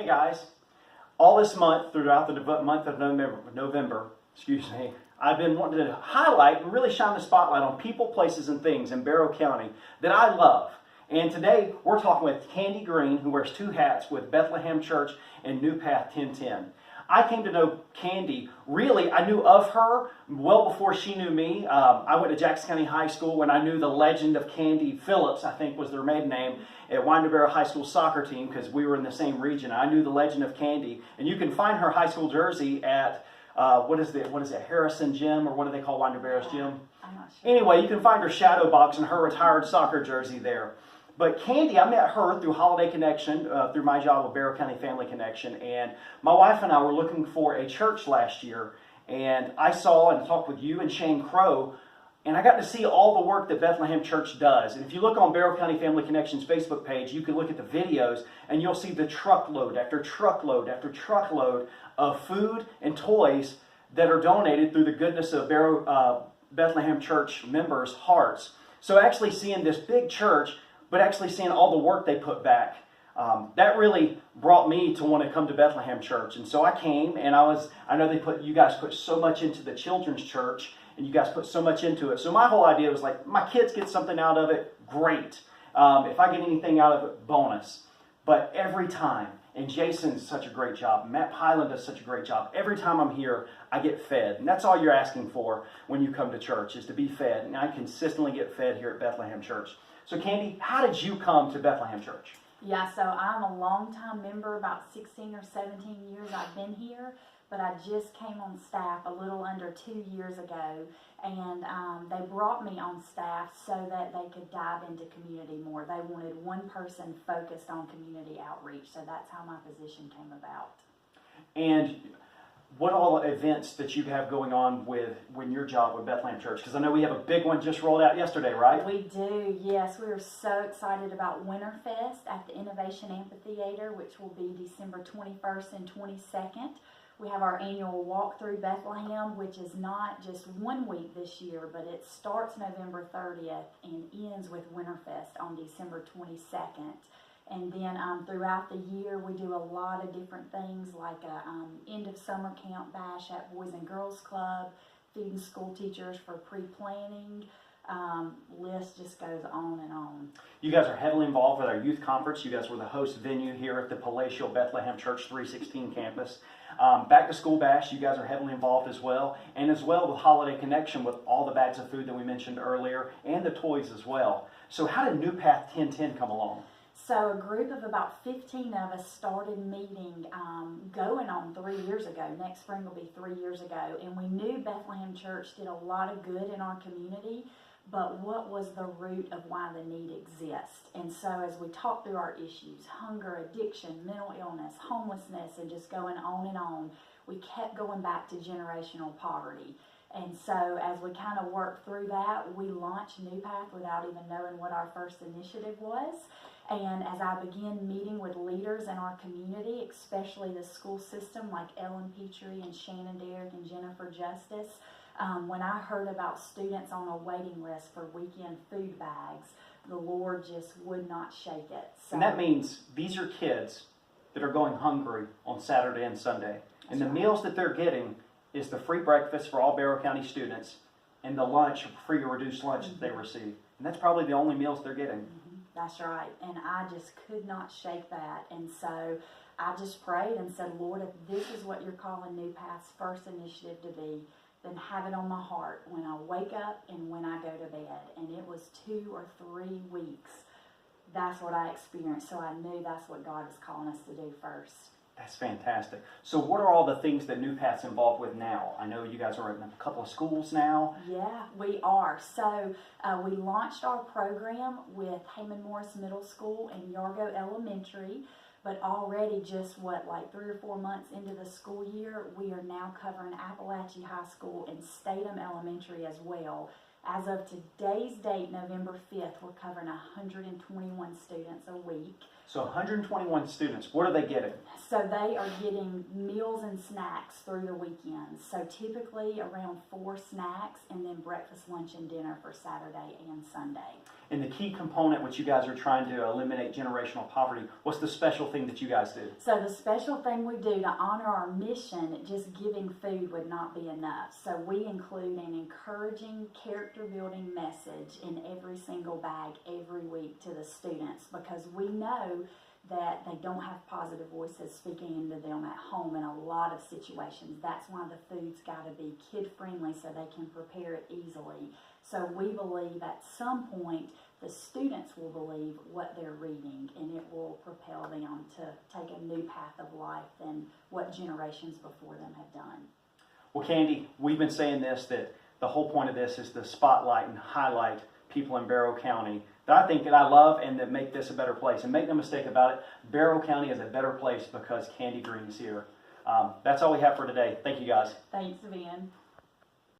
Hey guys, all this month, throughout the month of November, I've been wanting to highlight and really shine the spotlight on people, places, and things in Barrow County that I love. And today we're talking with Candy Greene, who wears two hats with Bethlehem Church and New Path 1010. I came to know Candy, really, I knew of her well before she knew me. I went to Jackson County High School when I knew the legend of Candy Phillips, I think was their maiden name, at Barrow High School soccer team, because we were in the same region. I knew the legend of Candy. And you can find her high school jersey at, what is it, Harrison Gym, or what do they call Barrow's gym? I'm not sure. Anyway, you can find her shadow box and her retired soccer jersey there. But Candy, I met her through Holiday Connection, through my job with Barrow County Family Connection, and my wife and I were looking for a church last year, and I saw and talked with you and Shane Crow, and I got to see all the work that Bethlehem Church does. And if you look on Barrow County Family Connection's Facebook page, you can look at the videos, and you'll see the truckload after truckload after truckload of food and toys that are donated through the goodness of Bethlehem Church members' hearts. So actually seeing this big church, but actually seeing all the work they put back, that really brought me to want to come to Bethlehem Church. And so I came, and I know you guys put so much into the children's church, and you guys put so much into it. So my whole idea was like, my kids get something out of it, great. If I get anything out of it, bonus. But every time, and Jason's such a great job, Matt Pyland does such a great job, every time I'm here, I get fed. And that's all you're asking for when you come to church, is to be fed. And I consistently get fed here at Bethlehem Church. So Candy, how did you come to Bethlehem Church? Yeah, so I'm a long-time member, about 16 or 17 years I've been here, but I just came on staff a little under 2 years ago, and they brought me on staff so that they could dive into community more. They wanted one person focused on community outreach, so that's how my position came about. And what all events that you have going on when your job with Bethlehem Church? Because I know we have a big one just rolled out yesterday, right? We do, yes. We are so excited about Winterfest at the Innovation Amphitheater, which will be December 21st and 22nd. We have our annual Walk Through Bethlehem, which is not just 1 week this year, but it starts November 30th and ends with Winterfest on December 22nd. And then throughout the year, we do a lot of different things, like a end of summer camp bash at Boys and Girls Club, feeding school teachers for pre-planning. List just goes on and on. You guys are heavily involved with our youth conference. You guys were the host venue here at the Palatial Bethlehem Church 316 campus. Back to School Bash, you guys are heavily involved as well. And as well with Holiday Connection, with all the bags of food that we mentioned earlier, and the toys as well. So how did New Path 1010 come along? So a group of about 15 of us started meeting going on 3 years ago. Next spring will be 3 years ago. And we knew Bethlehem Church did a lot of good in our community, but what was the root of why the need exists? And so as we talked through our issues, hunger, addiction, mental illness, homelessness, and just going on, we kept going back to generational poverty. And so as we kind of worked through that, we launched New Path without even knowing what our first initiative was. And as I began meeting with leaders in our community, especially the school system like Ellen Petrie and Shannon Derrick and Jennifer Justice, when I heard about students on a waiting list for weekend food bags, the Lord just would not shake it. So, and that means these are kids that are going hungry on Saturday and Sunday. And the meals that they're getting is the free breakfast for all Barrow County students and the lunch, free or reduced lunch that they receive. And that's probably the only meals they're getting. That's right. And I just could not shake that. And so I just prayed and said, Lord, if this is what you're calling New Path's first initiative to be, then have it on my heart when I wake up and when I go to bed. And it was 2 or 3 weeks. That's what I experienced. So I knew that's what God was calling us to do first. That's fantastic. So what are all the things that New Path's involved with now? I know you guys are in a couple of schools now. Yeah, we are. So we launched our program with Heyman Morris Middle School and Yargo Elementary, but already just 3 or 4 months into the school year, we are now covering Appalachia High School and Statham Elementary as well. As of today's date, November 5th, we're covering 121 students a week. So 121 students, what are they getting? So they are getting meals and snacks through the weekends. So typically around 4 snacks and then breakfast, lunch, and dinner for Saturday and Sunday. And the key component, which you guys are trying to eliminate generational poverty, what's the special thing that you guys do? So the special thing we do to honor our mission, just giving food would not be enough. So we include an encouraging, character-building message in every single bag every week to the students, because we know that they don't have positive voices speaking into them at home in a lot of situations. That's why the food's got to be kid-friendly so they can prepare it easily. So we believe at some point the students will believe what they're reading, and it will propel them to take a new path of life than what generations before them have done. Well, Candy, we've been saying this, that the whole point of this is to spotlight and highlight people in Barrow County that I think that I love and that make this a better place. And make no mistake about it, Barrow County is a better place because Candy Greene is here. That's all we have for today. Thank you, guys. Thanks, Ben.